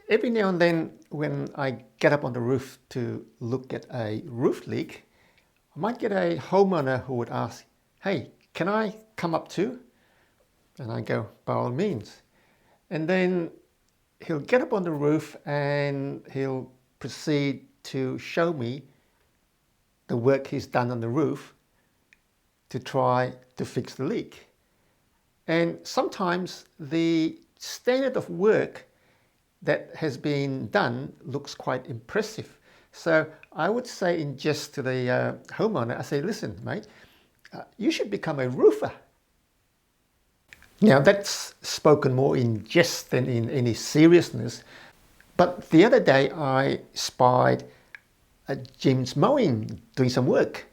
Every now and then when I get up on the roof to look at a roof leak, I might get a homeowner who would ask, "Hey, can I come up too?" And I go, "By all means." And then he'll get up on the roof and he'll proceed to show me the work he's done on the roof to try to fix the leak. And sometimes the standard of work that has been done looks quite impressive. So I would say in jest to the homeowner, I say, "Listen, mate, you should become a roofer." Now that's spoken more in jest than in any seriousness. But the other day I spied Jim's Mowing doing some work.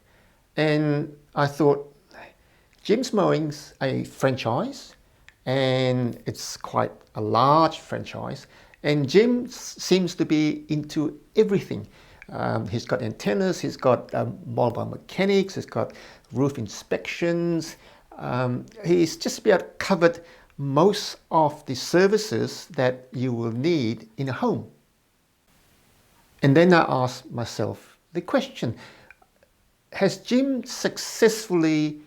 And I thought, Jim's Mowing's a franchise and it's quite a large franchise. And Jim seems to be into everything. He's got antennas, he's got mobile mechanics, he's got roof inspections. He's just about covered most of the services that you will need in a home. And then I asked myself the question, has Jim successfully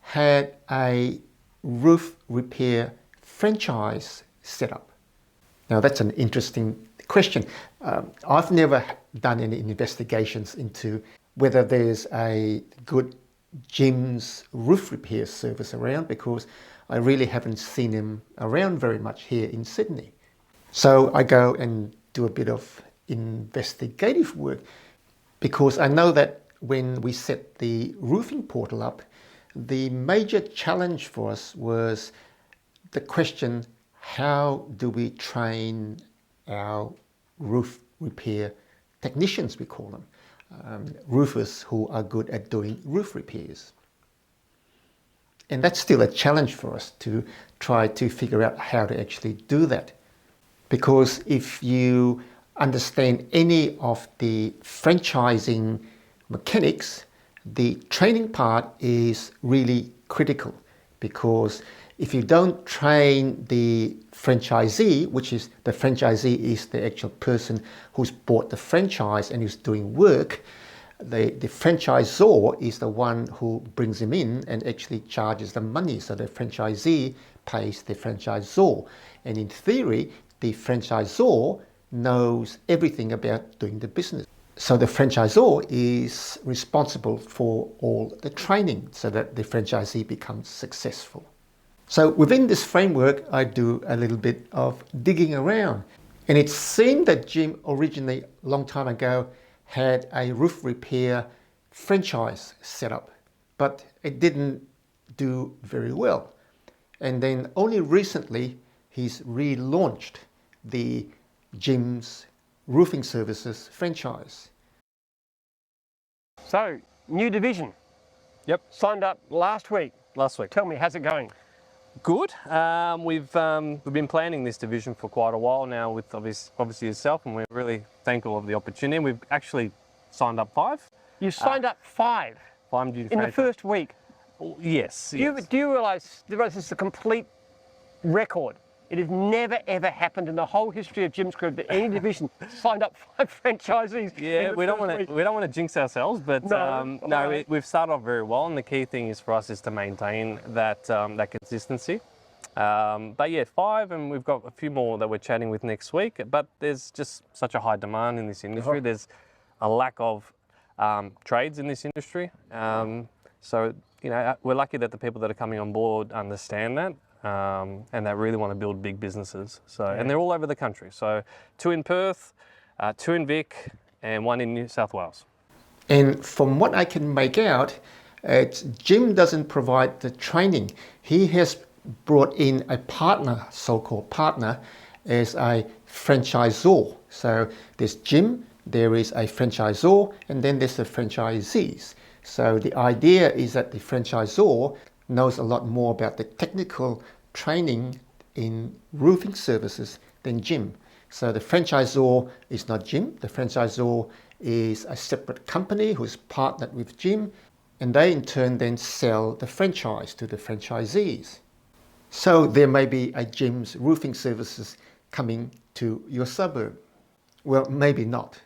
had a roof repair franchise set up? Now that's an interesting question. I've never done any investigations into whether there's a good Jim's roof repair service around, because I really haven't seen him around very much here in Sydney. So I go and do a bit of investigative work, because I know that when we set the roofing portal up, the major challenge for us was the question, how do we train our roof repair technicians, we call them, roofers who are good at doing roof repairs. And that's still a challenge for us to try to figure out how to actually do that. Because if you understand any of the franchising mechanics, the training part is really critical, because if you don't train the franchisee, which is the franchisee is the actual person who's bought the franchise and is doing work, the franchisor is the one who brings him in and actually charges the money. So the franchisee pays the franchisor. And in theory, the franchisor knows everything about doing the business. So the franchisor is responsible for all the training so that the franchisee becomes successful. So within this framework, I do a little bit of digging around. And it seemed that Jim originally, a long time ago, had a roof repair franchise set up, but it didn't do very well. And then only recently, he's relaunched the Jim's Roofing Services franchise. So, new division. Yep. Signed up last week. Last week. Tell me, how's it going? Good. We've been planning this division for quite a while now with obviously yourself, and we're really thankful of the opportunity. We've actually signed up 5. You signed up 5 in the first week. Yes. Do you realise this is a complete record? It has never ever happened in the whole history of Jim's Group that any division signed up 5 franchisees. Yeah, we don't want to jinx ourselves, but we've started off very well, and the key thing is for us is to maintain that consistency. But yeah, 5, and we've got a few more that we're chatting with next week. But there's just such a high demand in this industry. There's a lack of trades in this industry. So we're lucky that the people that are coming on board understand that. And they really want to build big businesses. So, and they're all over the country. So 2 in Perth, 2 in Vic, and 1 in New South Wales. And from what I can make out, Jim doesn't provide the training. He has brought in a partner, so-called partner, as a franchisor. So there's Jim, there is a franchisor, and then there's the franchisees. So the idea is that the franchisor knows a lot more about the technical training in roofing services than Jim. So the franchisor is not Jim. The franchisor is a separate company who's partnered with Jim, and they in turn then sell the franchise to the franchisees. So there may be a Jim's Roofing Services coming to your suburb? Well, maybe not,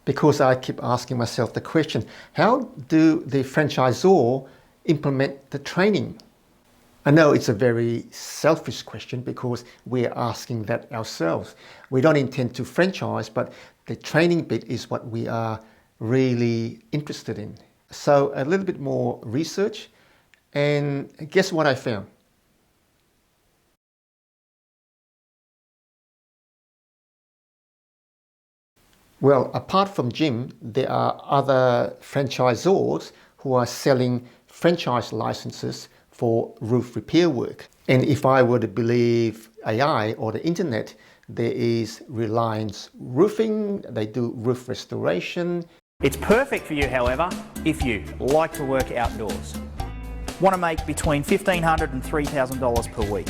because I keep asking myself the question, how do the franchisor implement the training? I know it's a very selfish question because we're asking that ourselves. We don't intend to franchise, but the training bit is what we are really interested in. So a little bit more research, and guess what I found? Well, apart from Jim, there are other franchisors who are selling franchise licenses for roof repair work. And if I were to believe AI or the internet, there is Reliance Roofing, they do roof restoration. It's perfect for you, however, if you like to work outdoors, want to make between $1,500 and $3,000 per week,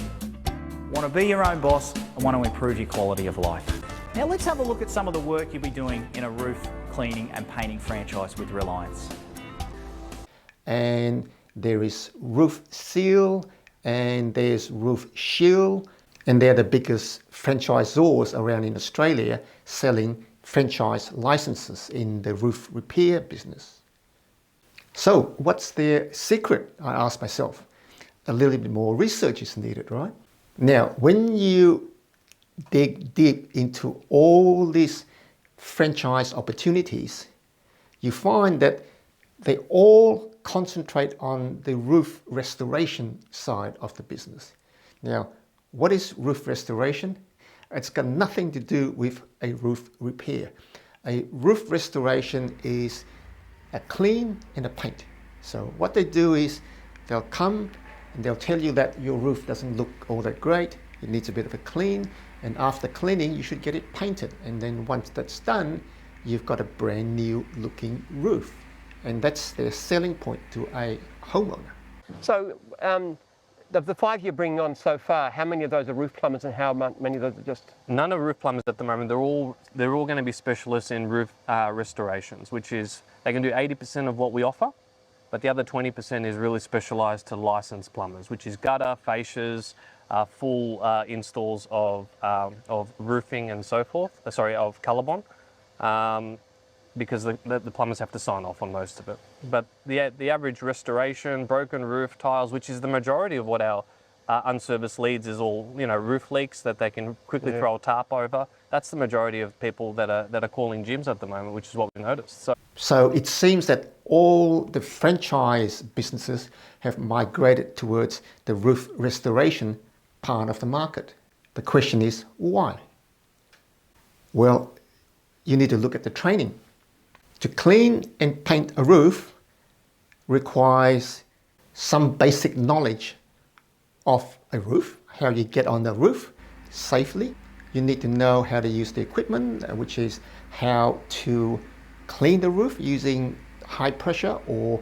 want to be your own boss and want to improve your quality of life. Now let's have a look at some of the work you'll be doing in a roof cleaning and painting franchise with Reliance. And there is Roof Seal and there's Roof Shield, and they're the biggest franchisors around in Australia selling franchise licenses in the roof repair business. So what's their secret? I ask myself. A little bit more research is needed, right? Now, when you dig deep into all these franchise opportunities, you find that they all concentrate on the roof restoration side of the business. Now, what is roof restoration? It's got nothing to do with a roof repair. A roof restoration is a clean and a paint. So what they do is they'll come and they'll tell you that your roof doesn't look all that great, it needs a bit of a clean, and after cleaning you should get it painted, and then once that's done you've got a brand new looking roof, and that's their selling point to a homeowner. So of the 5 you're bringing on so far, how many of those are roof plumbers and how many of those are just? None are roof plumbers at the moment. They're all going to be specialists in roof restorations, which is they can do 80% of what we offer, but the other 20% is really specialised to licensed plumbers, which is gutter, fascias, full installs of roofing and so forth. Of Colorbond, because the plumbers have to sign off on most of it. But the average restoration, broken roof, tiles, which is the majority of what our unserviced leads is, all roof leaks that they can quickly throw a tarp over. That's the majority of people that are calling gyms at the moment, which is what we noticed. So it seems that all the franchise businesses have migrated towards the roof restoration part of the market. The question is why? Well, you need to look at the training. To clean and paint a roof requires some basic knowledge of a roof, how you get on the roof safely. You need to know how to use the equipment, which is how to clean the roof using high pressure or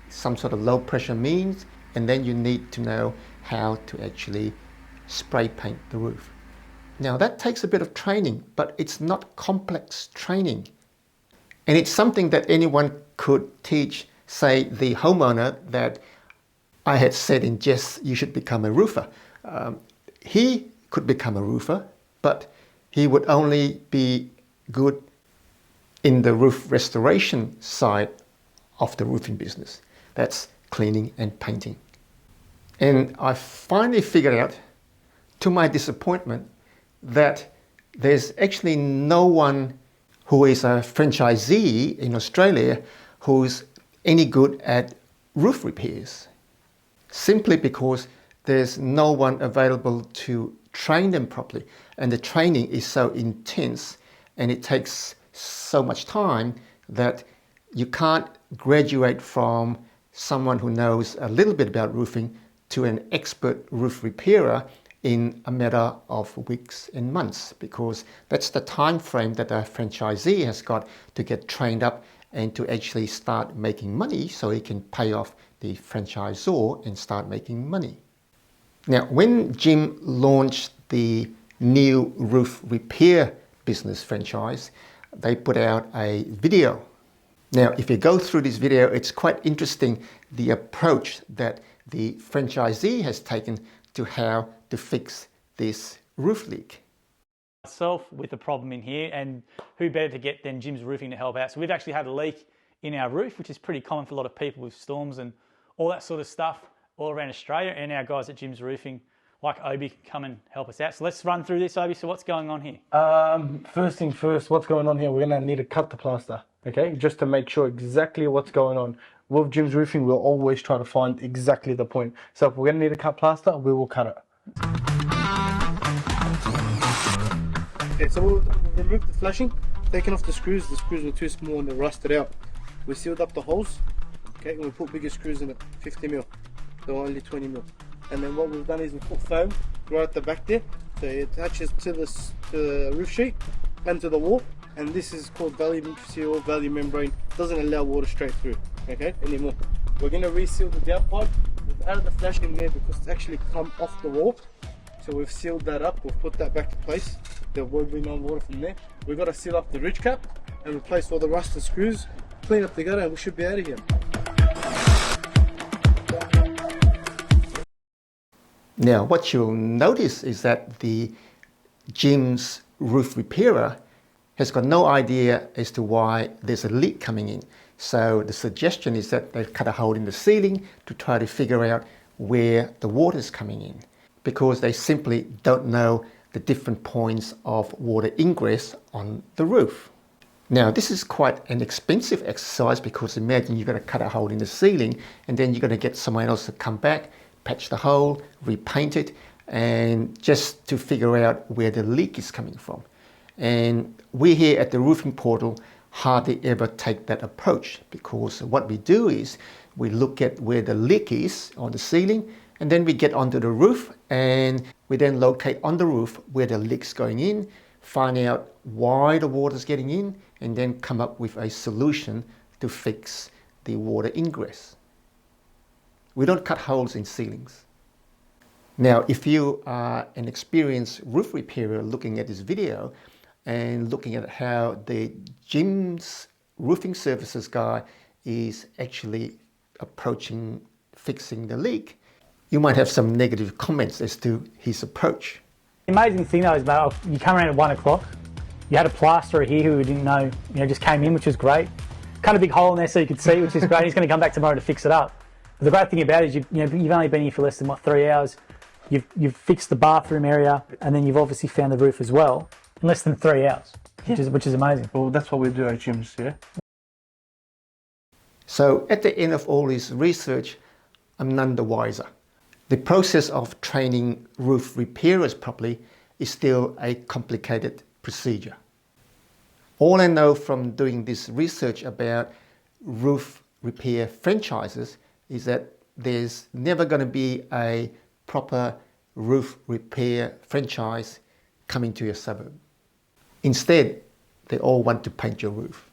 some sort of low pressure means, and then you need to know how to actually spray paint the roof. Now that takes a bit of training, but it's not complex training. And it's something that anyone could teach, say the homeowner that I had said in jest, you should become a roofer. He could become a roofer, but he would only be good in the roof restoration side of the roofing business. That's cleaning and painting. And I finally figured out, to my disappointment, that there's actually no one who is a franchisee in Australia who's any good at roof repairs, simply because there's no one available to train them properly, and the training is so intense and it takes so much time that you can't graduate from someone who knows a little bit about roofing to an expert roof repairer in a matter of weeks and months, because that's the time frame that a franchisee has got to get trained up and to actually start making money so he can pay off the franchisor and start making money. Now, when Jim launched the new roof repair business franchise, they put out a video. Now, if you go through this video, it's quite interesting the approach that the franchisee has taken to how to fix this roof leak. Myself with a problem in here, and who better to get than Jim's Roofing to help out. So we've actually had a leak in our roof, which is pretty common for a lot of people with storms and all that sort of stuff all around Australia, and our guys at Jim's Roofing, like Obi, can come and help us out. So let's run through this, Obi. So what's going on here? First thing first, what's going on here, we're going to need to cut the plaster, okay, just to make sure exactly what's going on. With Jim's Roofing, we'll always try to find exactly the point. So if we're going to need to cut plaster, we will cut it. Okay, so we'll remove the flashing, taking off the screws were too small and they rusted out. We sealed up the holes, okay, and we put bigger screws in it, 50mm, so only 20mm. And then what we've done is we put foam right at the back there, so it attaches to the roof sheet and to the wall, and this is called valley seal, valley membrane. Doesn't allow water straight through, okay, anymore. We're going to reseal the downpipe. We've added the flashing there because it's actually come off the wall, so we've sealed that up. We've put that back to place. There will be no water from there. We've got to seal up the ridge cap and replace all the rusted screws, clean up the gutter, and we should be out of here. Now, what you'll notice is that the Jim's roof repairer has got no idea as to why there's a leak coming in. So the suggestion is that they've cut a hole in the ceiling to try to figure out where the water is coming in, because they simply don't know the different points of water ingress on the roof. Now, this is quite an expensive exercise, because imagine you're going to cut a hole in the ceiling and then you're going to get someone else to come back, patch the hole, repaint it, and just to figure out where the leak is coming from. And we here at the Roofing Portal hardly ever take that approach, because what we do is we look at where the leak is on the ceiling, and then we get onto the roof and we then locate on the roof where the leak's going in, find out why the water's getting in, and then come up with a solution to fix the water ingress. We don't cut holes in ceilings. Now, if you are an experienced roof repairer looking at this video and looking at how the Jim's Roofing Services guy is actually approaching fixing the leak, you might have some negative comments as to his approach. The amazing thing though is, mate, you come around at 1 o'clock, you had a plasterer here who we didn't know, just came in, which was great. Cut a big hole in there so you could see, which is great. He's going to come back tomorrow to fix it up. But the great thing about it is you've only been here for less than 3 hours. You've fixed the bathroom area, and then you've obviously found the roof as well in less than 3 hours, which is amazing. Well, that's what we do at Jim's, yeah. So at the end of all this research, I'm none the wiser. The process of training roof repairers properly is still a complicated procedure. All I know from doing this research about roof repair franchises is that there's never going to be a proper roof repair franchise coming to your suburb. Instead, they all want to paint your roof.